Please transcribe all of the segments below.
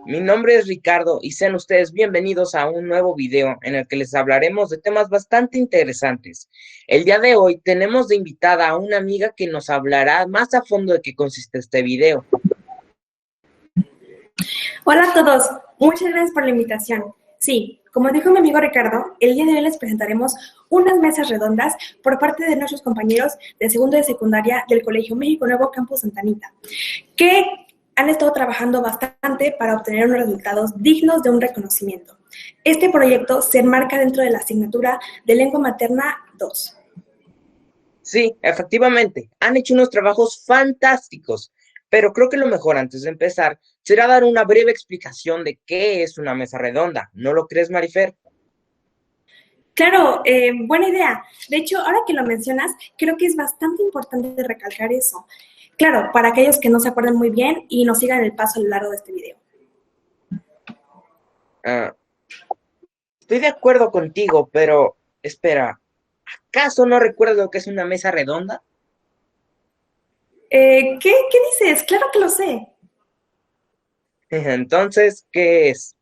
Mi nombre es Ricardo y sean ustedes bienvenidos a un nuevo video en el que les hablaremos de temas bastante interesantes. El día de hoy tenemos de invitada a una amiga que nos hablará más a fondo de qué consiste este video. Hola a todos, muchas gracias por la invitación. Sí, como dijo mi amigo Ricardo, el día de hoy les presentaremos unas mesas redondas por parte de nuestros compañeros de segundo de secundaria del Colegio México Nuevo Campus Santa Anita, que han estado trabajando bastante para obtener unos resultados dignos de un reconocimiento. Este proyecto se enmarca dentro de la asignatura de Lengua Materna 2. Sí, efectivamente, han hecho unos trabajos fantásticos, pero creo que lo mejor antes de empezar será dar una breve explicación de qué es una mesa redonda. ¿No lo crees, Marifer? Claro, buena idea. De hecho, ahora que lo mencionas, creo que es bastante importante recalcar eso. Claro, para aquellos que no se acuerdan muy bien y nos sigan el paso a lo largo de este video. Ah, estoy de acuerdo contigo, pero espera, ¿acaso no recuerdas lo que es una mesa redonda? ¿Qué dices? Claro que lo sé. Entonces, ¿qué es?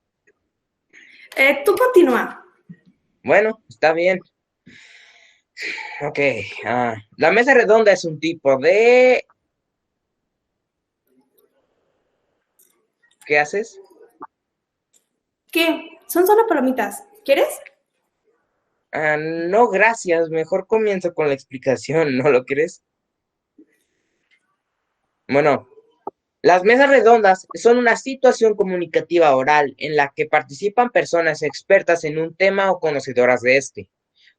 Tú continúa. Bueno, está bien. Ok. La mesa redonda es un tipo de... ¿Qué haces? ¿Qué? Son solo palomitas. ¿Quieres? No, gracias. Mejor comienzo con la explicación, ¿no lo crees? Bueno, las mesas redondas son una situación comunicativa oral en la que participan personas expertas en un tema o conocedoras de este,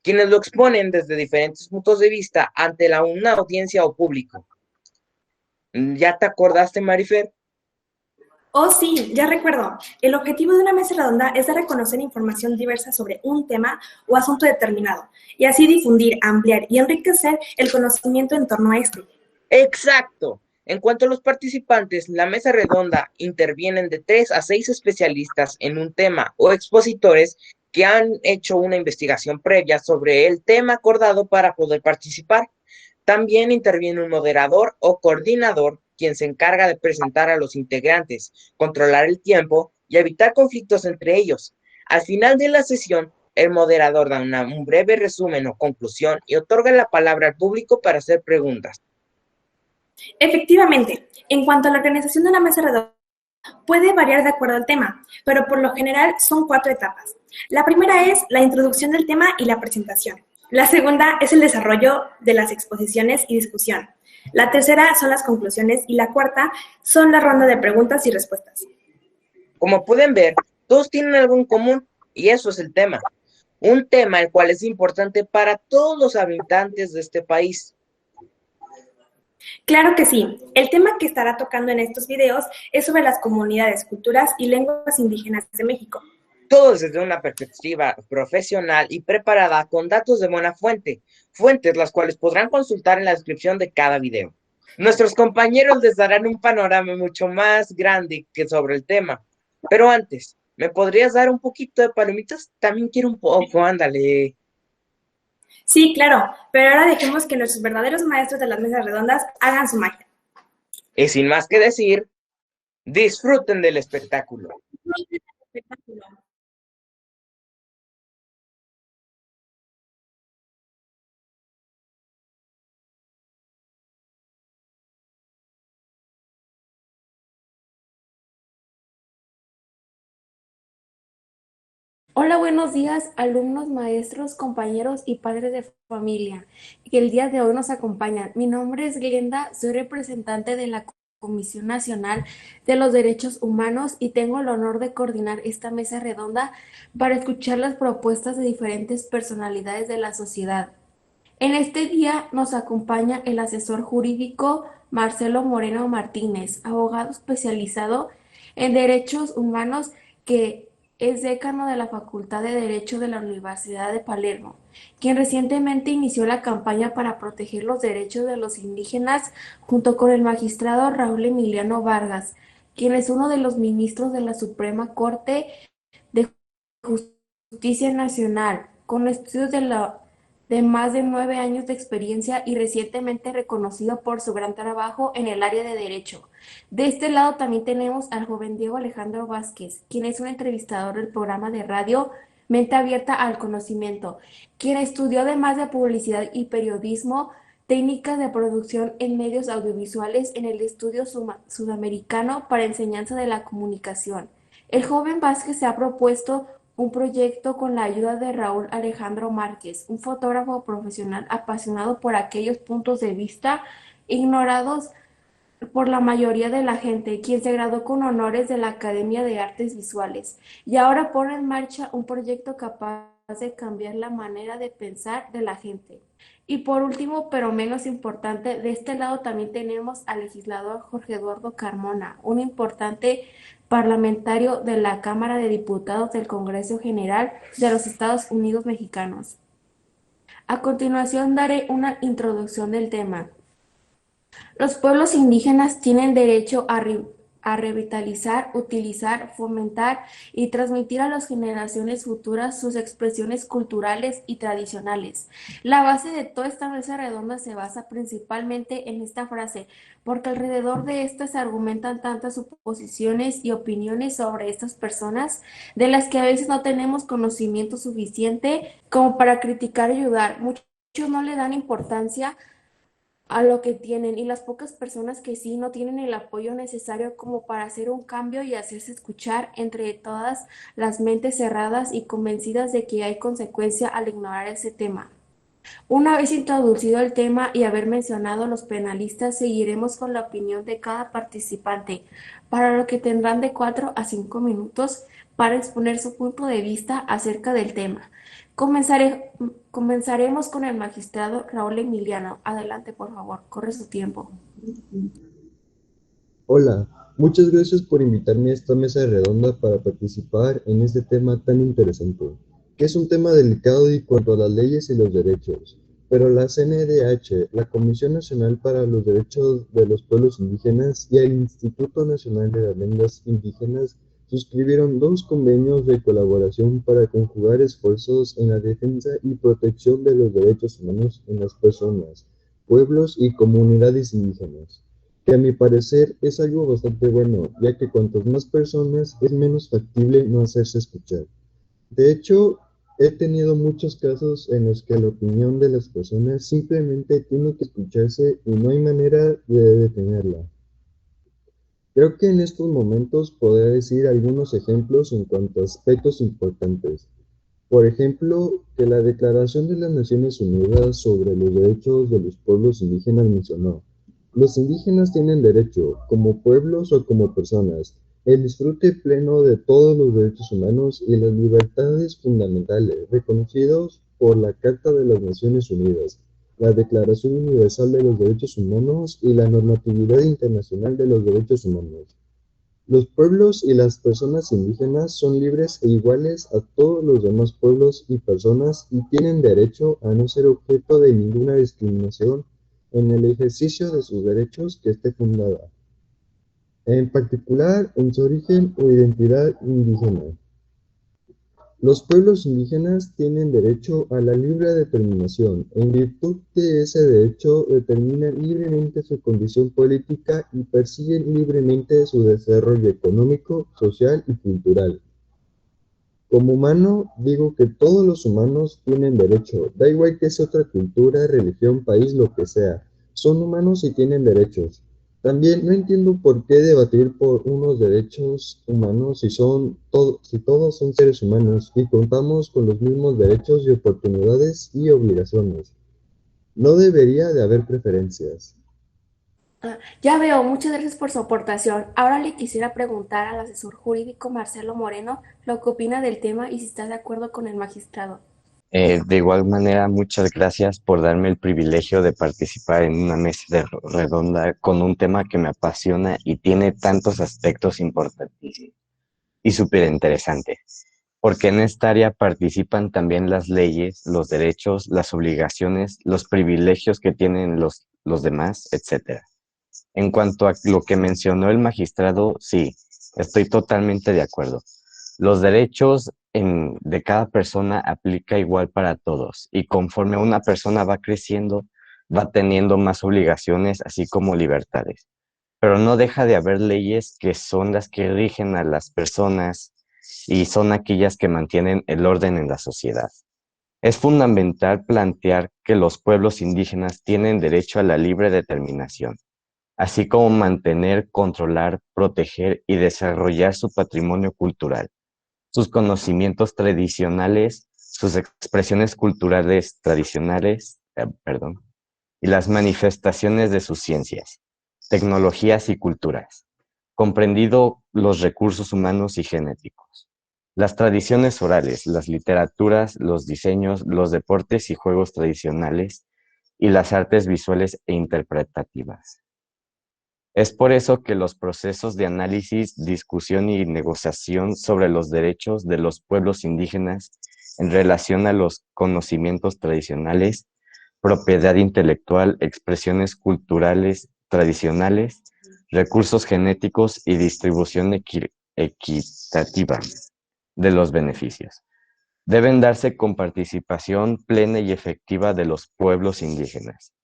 quienes lo exponen desde diferentes puntos de vista ante una audiencia o público. ¿Ya te acordaste, Marifer? Oh, sí, ya recuerdo. El objetivo de una mesa redonda es dar a conocer información diversa sobre un tema o asunto determinado, y así difundir, ampliar y enriquecer el conocimiento en torno a este. Exacto. En cuanto a los participantes, la mesa redonda intervienen de 3 a 6 especialistas en un tema o expositores que han hecho una investigación previa sobre el tema acordado para poder participar. También interviene un moderador o coordinador, quien se encarga de presentar a los integrantes, controlar el tiempo y evitar conflictos entre ellos. Al final de la sesión, el moderador da un breve resumen o conclusión y otorga la palabra al público para hacer preguntas. Efectivamente, en cuanto a la organización de una mesa redonda, puede variar de acuerdo al tema, pero por lo general son 4 etapas. La primera es la introducción del tema y la presentación. La segunda es el desarrollo de las exposiciones y discusión. La tercera son las conclusiones y la cuarta son la ronda de preguntas y respuestas. Como pueden ver, todos tienen algo en común y eso es el tema. Un tema el cual es importante para todos los habitantes de este país. Claro que sí. El tema que estará tocando en estos videos es sobre las comunidades, culturas y lenguas indígenas de México. Todo desde una perspectiva profesional y preparada con datos de buena fuente, fuentes las cuales podrán consultar en la descripción de cada video. Nuestros compañeros les darán un panorama mucho más grande que sobre el tema. Pero antes, ¿me podrías dar un poquito de palomitas? También quiero un poco, ándale. Sí, claro, pero ahora dejemos que nuestros verdaderos maestros de las mesas redondas hagan su magia. Y sin más que decir, disfruten del espectáculo. Hola, buenos días, alumnos, maestros, compañeros y padres de familia que el día de hoy nos acompañan. Mi nombre es Glenda, soy representante de la Comisión Nacional de los Derechos Humanos y tengo el honor de coordinar esta mesa redonda para escuchar las propuestas de diferentes personalidades de la sociedad. En este día nos acompaña el asesor jurídico Marcelo Moreno Martínez, abogado especializado en derechos humanos que es decano de la Facultad de Derecho de la Universidad de Palermo, quien recientemente inició la campaña para proteger los derechos de los indígenas junto con el magistrado Raúl Emiliano Vargas, quien es uno de los ministros de la Suprema Corte de Justicia Nacional, con estudios de la de más de 9 años de experiencia y recientemente reconocido por su gran trabajo en el área de derecho. De este lado también tenemos al joven Diego Alejandro Vázquez, quien es un entrevistador del programa de radio Mente Abierta al Conocimiento, quien estudió además de publicidad y periodismo, técnicas de producción en medios audiovisuales en el Estudio Sudamericano para Enseñanza de la Comunicación. El joven Vázquez se ha propuesto un proyecto con la ayuda de Raúl Alejandro Márquez, un fotógrafo profesional apasionado por aquellos puntos de vista ignorados por la mayoría de la gente, quien se graduó con honores de la Academia de Artes Visuales, y ahora pone en marcha un proyecto capaz de cambiar la manera de pensar de la gente. Y por último, pero menos importante, de este lado también tenemos al legislador Jorge Eduardo Carmona, un importante parlamentario de la Cámara de Diputados del Congreso General de los Estados Unidos Mexicanos. A continuación daré una introducción del tema. Los pueblos indígenas tienen derecho a revitalizar, utilizar, fomentar y transmitir a las generaciones futuras sus expresiones culturales y tradicionales. La base de toda esta mesa redonda se basa principalmente en esta frase, porque alrededor de esta se argumentan tantas suposiciones y opiniones sobre estas personas, de las que a veces no tenemos conocimiento suficiente como para criticar y ayudar. Muchos no le dan importancia a lo que tienen, y las pocas personas que sí no tienen el apoyo necesario como para hacer un cambio y hacerse escuchar entre todas las mentes cerradas y convencidas de que hay consecuencia al ignorar ese tema. Una vez introducido el tema y haber mencionado a los penalistas, seguiremos con la opinión de cada participante, para lo que tendrán de 4 a 5 minutos para exponer su punto de vista acerca del tema. Comenzaremos con el magistrado Raúl Emiliano. Adelante, por favor, corre su tiempo. Hola, muchas gracias por invitarme a esta mesa redonda para participar en este tema tan interesante, que es un tema delicado en cuanto a las leyes y los derechos. Pero la CNDH, la Comisión Nacional para los Derechos de los Pueblos Indígenas y el Instituto Nacional de las Lenguas Indígenas suscribieron 2 convenios de colaboración para conjugar esfuerzos en la defensa y protección de los derechos humanos en las personas, pueblos y comunidades indígenas, que a mi parecer es algo bastante bueno, ya que cuantas más personas es menos factible no hacerse escuchar. De hecho, he tenido muchos casos en los que la opinión de las personas simplemente tiene que escucharse y no hay manera de detenerla. Creo que en estos momentos podré decir algunos ejemplos en cuanto a aspectos importantes. Por ejemplo, que la Declaración de las Naciones Unidas sobre los Derechos de los Pueblos Indígenas mencionó: los indígenas tienen derecho, como pueblos o como personas, el disfrute pleno de todos los derechos humanos y las libertades fundamentales reconocidos por la Carta de las Naciones Unidas, la Declaración Universal de los Derechos Humanos y la Normatividad Internacional de los Derechos Humanos. Los pueblos y las personas indígenas son libres e iguales a todos los demás pueblos y personas y tienen derecho a no ser objeto de ninguna discriminación en el ejercicio de sus derechos que esté fundada, en particular en su origen o identidad indígena. Los pueblos indígenas tienen derecho a la libre determinación. En virtud de ese derecho, determinan libremente su condición política y persiguen libremente su desarrollo económico, social y cultural. Como humano, digo que todos los humanos tienen derecho, da igual que sea otra cultura, religión, país, lo que sea. Son humanos y tienen derechos. También no entiendo por qué debatir por unos derechos humanos si todos son seres humanos y contamos con los mismos derechos y oportunidades y obligaciones. No debería de haber preferencias. Ya veo, muchas gracias por su aportación. Ahora le quisiera preguntar al asesor jurídico Marcelo Moreno lo que opina del tema y si está de acuerdo con el magistrado. De igual manera, muchas gracias por darme el privilegio de participar en una redonda con un tema que me apasiona y tiene tantos aspectos importantísimos y súper interesantes, porque en esta área participan también las leyes, los derechos, las obligaciones, los privilegios que tienen los demás, etcétera. En cuanto a lo que mencionó el magistrado, sí, estoy totalmente de acuerdo. Los derechos de cada persona aplica igual para todos y conforme una persona va creciendo, va teniendo más obligaciones, así como libertades. Pero no deja de haber leyes que son las que rigen a las personas y son aquellas que mantienen el orden en la sociedad. Es fundamental plantear que los pueblos indígenas tienen derecho a la libre determinación, así como mantener, controlar, proteger y desarrollar su patrimonio cultural, sus conocimientos tradicionales, sus expresiones culturales tradicionales, y las manifestaciones de sus ciencias, tecnologías y culturas, comprendido los recursos humanos y genéticos, las tradiciones orales, las literaturas, los diseños, los deportes y juegos tradicionales, y las artes visuales e interpretativas. Es por eso que los procesos de análisis, discusión y negociación sobre los derechos de los pueblos indígenas en relación a los conocimientos tradicionales, propiedad intelectual, expresiones culturales tradicionales, recursos genéticos y distribución equitativa de los beneficios, deben darse con participación plena y efectiva de los pueblos indígenas,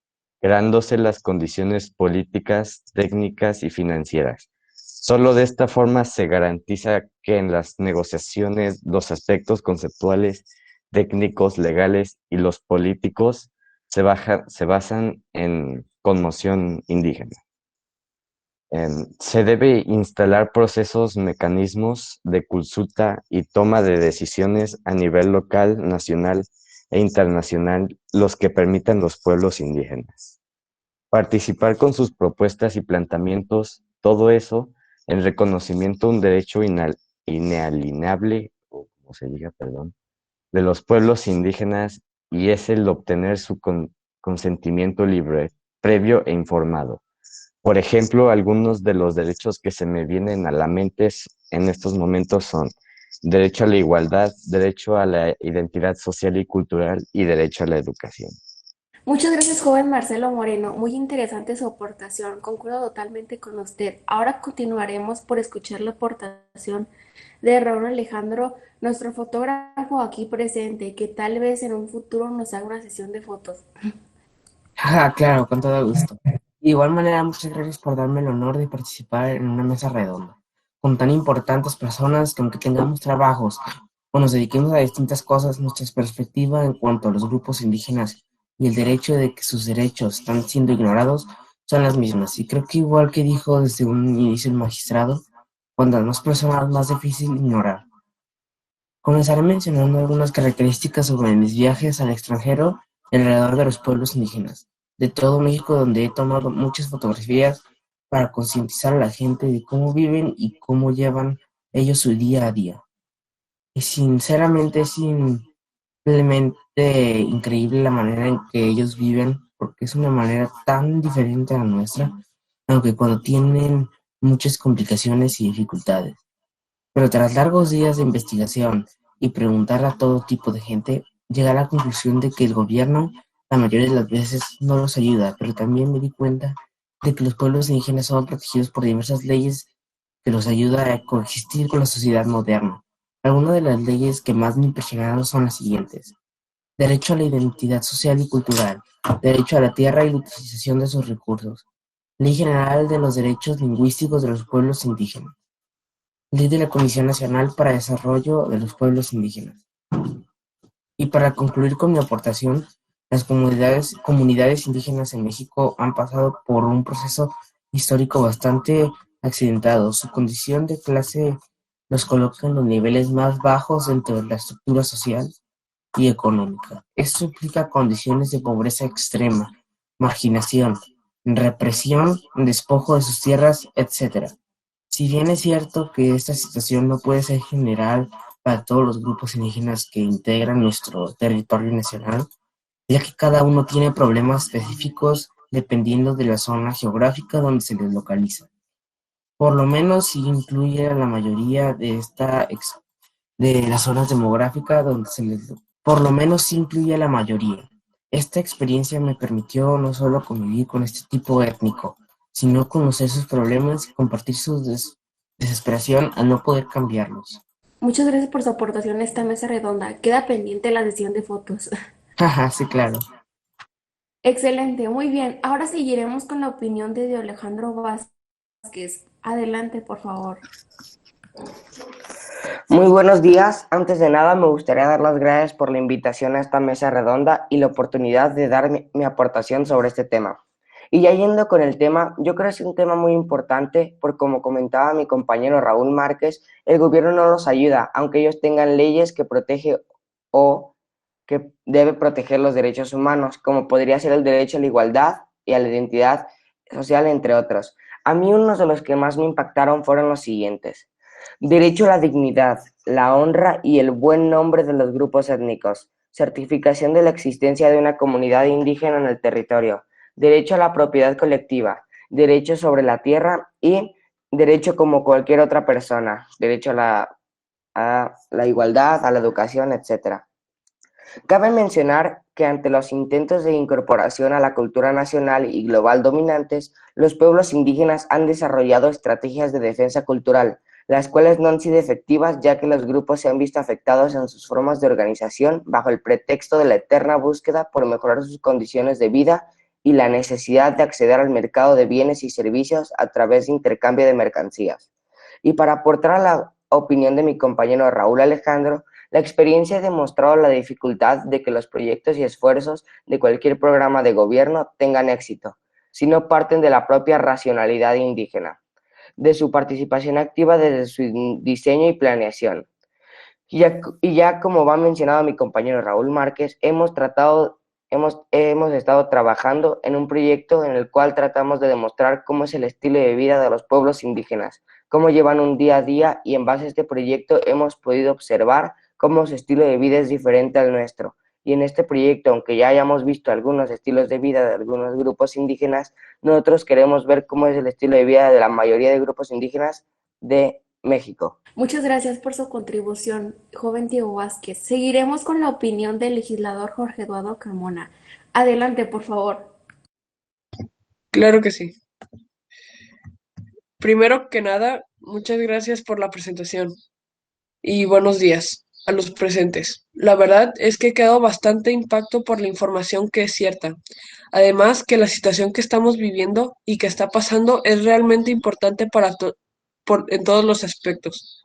creándose las condiciones políticas, técnicas y financieras. Solo de esta forma se garantiza que en las negociaciones los aspectos conceptuales, técnicos, legales y los políticos se basan en conmoción indígena. Se debe instalar procesos, mecanismos de consulta y toma de decisiones a nivel local, nacional e internacional, los que permitan los pueblos indígenas participar con sus propuestas y planteamientos, todo eso en reconocimiento de un derecho inalienable, o como se diga, perdón, de los pueblos indígenas, y es el obtener su consentimiento libre, previo e informado. Por ejemplo, algunos de los derechos que se me vienen a la mente en estos momentos son derecho a la igualdad, derecho a la identidad social y cultural y derecho a la educación. Muchas gracias, joven Marcelo Moreno. Muy interesante su aportación. Concuerdo totalmente con usted. Ahora continuaremos por escuchar la aportación de Raúl Alejandro, nuestro fotógrafo aquí presente, que tal vez en un futuro nos haga una sesión de fotos. Claro, con todo gusto. De igual manera, muchas gracias por darme el honor de participar en una mesa redonda con tan importantes personas que, aunque tengamos trabajos o nos dediquemos a distintas cosas, nuestra perspectiva en cuanto a los grupos indígenas y el derecho de que sus derechos están siendo ignorados son las mismas. Y creo que igual que dijo desde un inicio el magistrado, cuando a las personas más difícil ignorar. Comenzaré mencionando algunas características sobre mis viajes al extranjero alrededor de los pueblos indígenas de todo México, donde he tomado muchas fotografías para concientizar a la gente de cómo viven y cómo llevan ellos su día a día. Y sinceramente es simplemente increíble la manera en que ellos viven, porque es una manera tan diferente a la nuestra, aunque cuando tienen muchas complicaciones y dificultades. Pero tras largos días de investigación y preguntar a todo tipo de gente, llegué a la conclusión de que el gobierno la mayoría de las veces no los ayuda, pero también me di cuenta de que los pueblos indígenas son protegidos por diversas leyes que los ayudan a coexistir con la sociedad moderna. Algunas de las leyes que más me impresionaron son las siguientes: derecho a la identidad social y cultural, derecho a la tierra y la utilización de sus recursos, Ley General de los Derechos Lingüísticos de los Pueblos Indígenas, Ley de la Comisión Nacional para el Desarrollo de los Pueblos Indígenas. Y para concluir con mi aportación, las comunidades indígenas en México han pasado por un proceso histórico bastante accidentado. Su condición de clase los coloca en los niveles más bajos dentro de la estructura social y económica. Esto implica condiciones de pobreza extrema, marginación, represión, despojo de sus tierras, etc. Si bien es cierto que esta situación no puede ser general para todos los grupos indígenas que integran nuestro territorio nacional, ya que cada uno tiene problemas específicos dependiendo de la zona geográfica donde se les localiza. Por lo menos si incluye a la mayoría de las zonas demográficas donde por lo menos sí incluye a la mayoría. Esta experiencia me permitió no solo convivir con este tipo étnico, sino conocer sus problemas y compartir su desesperación al no poder cambiarlos. Muchas gracias por su aportación a esta mesa redonda. Queda pendiente la sesión de fotos. Jaja, sí, claro. Excelente, muy bien. Ahora seguiremos con la opinión de Alejandro Vázquez. Adelante, por favor. Muy buenos días. Antes de nada, me gustaría dar las gracias por la invitación a esta mesa redonda y la oportunidad de dar mi aportación sobre este tema. Y ya yendo con el tema, yo creo que es un tema muy importante porque, como comentaba mi compañero Raúl Márquez, el gobierno no nos ayuda, aunque ellos tengan leyes que protege o que debe proteger los derechos humanos, como podría ser el derecho a la igualdad y a la identidad social, entre otros. A mí unos de los que más me impactaron fueron los siguientes: derecho a la dignidad, la honra y el buen nombre de los grupos étnicos, certificación de la existencia de una comunidad indígena en el territorio, derecho a la propiedad colectiva, derecho sobre la tierra y derecho como cualquier otra persona, derecho a la igualdad, a la educación, etc. Cabe mencionar que ante los intentos de incorporación a la cultura nacional y global dominantes, los pueblos indígenas han desarrollado estrategias de defensa cultural, las cuales no han sido efectivas ya que los grupos se han visto afectados en sus formas de organización bajo el pretexto de la eterna búsqueda por mejorar sus condiciones de vida y la necesidad de acceder al mercado de bienes y servicios a través de intercambio de mercancías. Y para aportar a la opinión de mi compañero Raúl Alejandro, la experiencia ha demostrado la dificultad de que los proyectos y esfuerzos de cualquier programa de gobierno tengan éxito, si no parten de la propia racionalidad indígena, de su participación activa desde su diseño y planeación. Y ya como va mencionado mi compañero Raúl Márquez, hemos estado trabajando en un proyecto en el cual tratamos de demostrar cómo es el estilo de vida de los pueblos indígenas, cómo llevan un día a día, y en base a este proyecto hemos podido observar cómo su estilo de vida es diferente al nuestro. Y en este proyecto, aunque ya hayamos visto algunos estilos de vida de algunos grupos indígenas, nosotros queremos ver cómo es el estilo de vida de la mayoría de grupos indígenas de México. Muchas gracias por su contribución, joven Diego Vázquez. Seguiremos con la opinión del legislador Jorge Eduardo Carmona. Adelante, por favor. Claro que sí. Primero que nada, muchas gracias por la presentación y buenos días a los presentes. La verdad es que he quedado bastante impacto por la información que es cierta. Además, que la situación que estamos viviendo y que está pasando es realmente importante en todos los aspectos.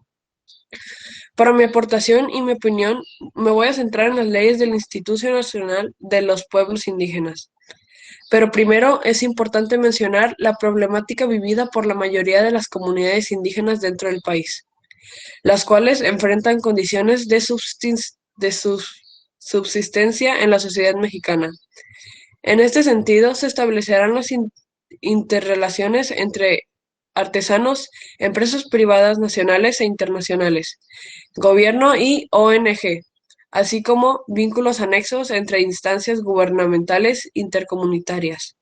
Para mi aportación y mi opinión, me voy a centrar en las leyes del Instituto Nacional de los Pueblos Indígenas. Pero primero es importante mencionar la problemática vivida por la mayoría de las comunidades indígenas dentro del país, las cuales enfrentan condiciones de subsistencia en la sociedad mexicana. En este sentido, se establecerán las interrelaciones entre artesanos, empresas privadas nacionales e internacionales, gobierno y ONG, así como vínculos anexos entre instancias gubernamentales intercomunitarias.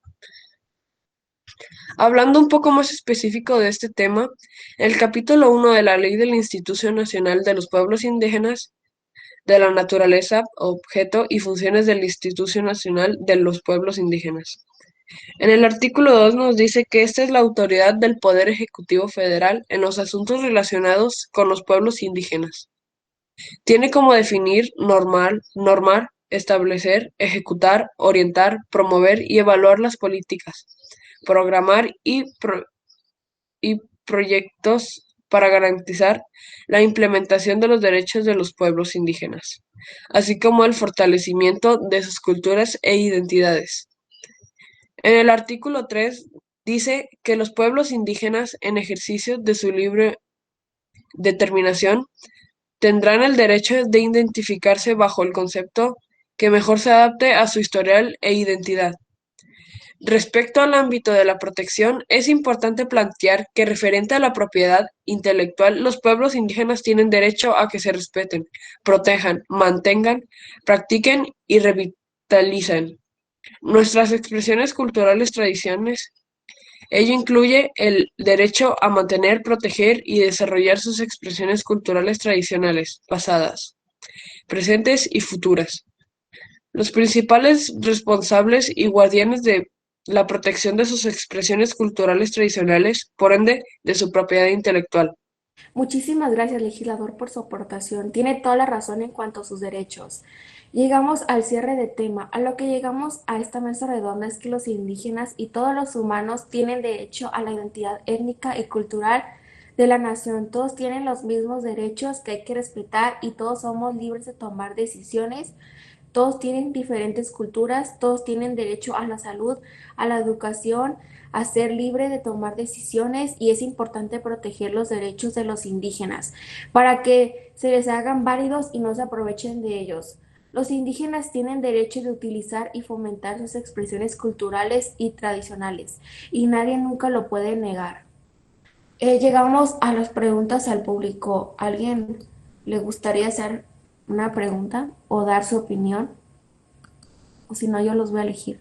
Hablando un poco más específico de este tema, el capítulo 1 de la Ley del Instituto Nacional de los Pueblos Indígenas, de la naturaleza, objeto y funciones del Instituto Nacional de los Pueblos Indígenas. En el artículo 2 nos dice que esta es la autoridad del Poder Ejecutivo Federal en los asuntos relacionados con los pueblos indígenas. Tiene como definir, normar, establecer, ejecutar, orientar, promover y evaluar las políticas, programar y proyectos para garantizar la implementación de los derechos de los pueblos indígenas, así como el fortalecimiento de sus culturas e identidades. En el artículo 3 dice que los pueblos indígenas, en ejercicio de su libre determinación, tendrán el derecho de identificarse bajo el concepto que mejor se adapte a su historial e identidad. Respecto al ámbito de la protección, es importante plantear que, referente a la propiedad intelectual, los pueblos indígenas tienen derecho a que se respeten, protejan, mantengan, practiquen y revitalicen nuestras expresiones culturales, tradiciones. Ello incluye el derecho a mantener, proteger y desarrollar sus expresiones culturales tradicionales, pasadas, presentes y futuras. Los principales responsables y guardianes de la protección de sus expresiones culturales tradicionales, por ende, de su propiedad intelectual, Muchísimas gracias, legislador, por su aportación. Tiene toda la razón en cuanto a sus derechos. Llegamos al cierre de tema. A lo que llegamos a esta mesa redonda es que los indígenas y todos los humanos tienen derecho a la identidad étnica y cultural de la nación. Todos tienen los mismos derechos que hay que respetar y todos somos libres de tomar decisiones. Todos tienen diferentes culturas, todos tienen derecho a la salud, a la educación, a ser libre de tomar decisiones y es importante proteger los derechos de los indígenas para que se les hagan válidos y no se aprovechen de ellos. Los indígenas tienen derecho de utilizar y fomentar sus expresiones culturales y tradicionales y nadie nunca lo puede negar. Llegamos a las preguntas al público. ¿Alguien le gustaría hacer una pregunta o dar su opinión? O si no, yo los voy a elegir,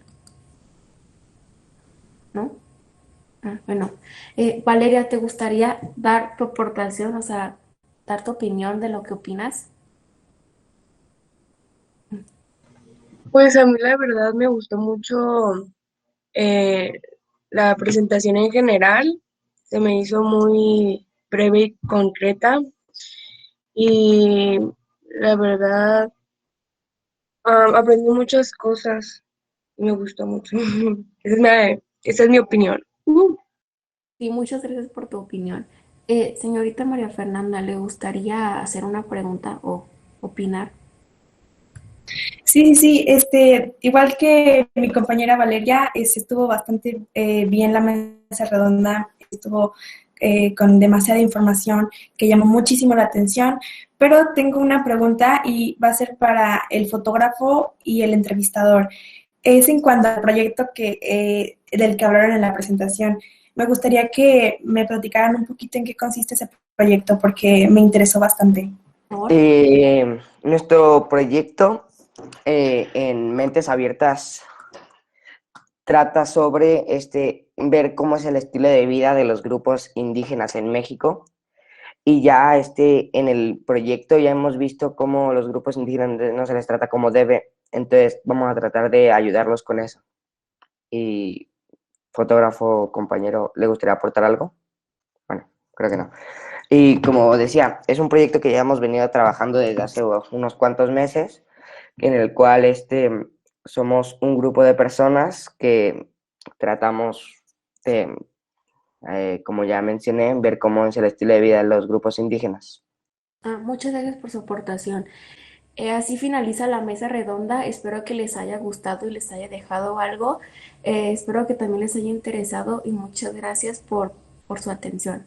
¿no? Bueno. Valeria, ¿te gustaría dar tu aportación, o sea, dar tu opinión de lo que opinas? Pues a mí la verdad me gustó mucho eh, la presentación en general, se me hizo muy breve y concreta y la verdad aprendí muchas cosas y me gustó mucho. Esa es mi opinión. Sí, muchas gracias por tu opinión. Señorita María Fernanda, ¿le gustaría hacer una pregunta o opinar? Sí, sí, sí, igual que mi compañera Valeria, estuvo bastante bien la mesa redonda, estuvo con demasiada información que llamó muchísimo la atención, pero tengo una pregunta y va a ser para el fotógrafo y el entrevistador. Es en cuanto al proyecto del que hablaron en la presentación. Me gustaría que me platicaran un poquito en qué consiste ese proyecto porque me interesó bastante. ¿Por? Nuestro proyecto en Mentes Abiertas trata sobre ver cómo es el estilo de vida de los grupos indígenas en México. Y ya en el proyecto ya hemos visto cómo los grupos indígenas no se les trata como debe. Entonces vamos a tratar de ayudarlos con eso. Y fotógrafo, compañero, ¿le gustaría aportar algo? Bueno, creo que no. Y como decía, es un proyecto que ya hemos venido trabajando desde hace unos cuantos meses, en el cual somos un grupo de personas que tratamos de, como ya mencioné, ver cómo es el estilo de vida de los grupos indígenas. Muchas gracias por su aportación. Así finaliza la mesa redonda. Espero que les haya gustado y les haya dejado algo. Espero que también les haya interesado y muchas gracias por su atención.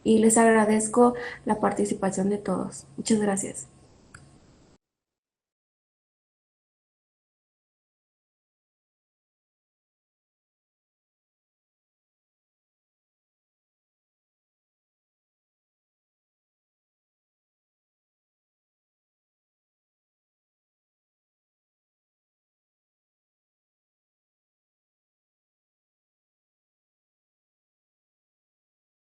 Y les agradezco la participación de todos. Muchas gracias.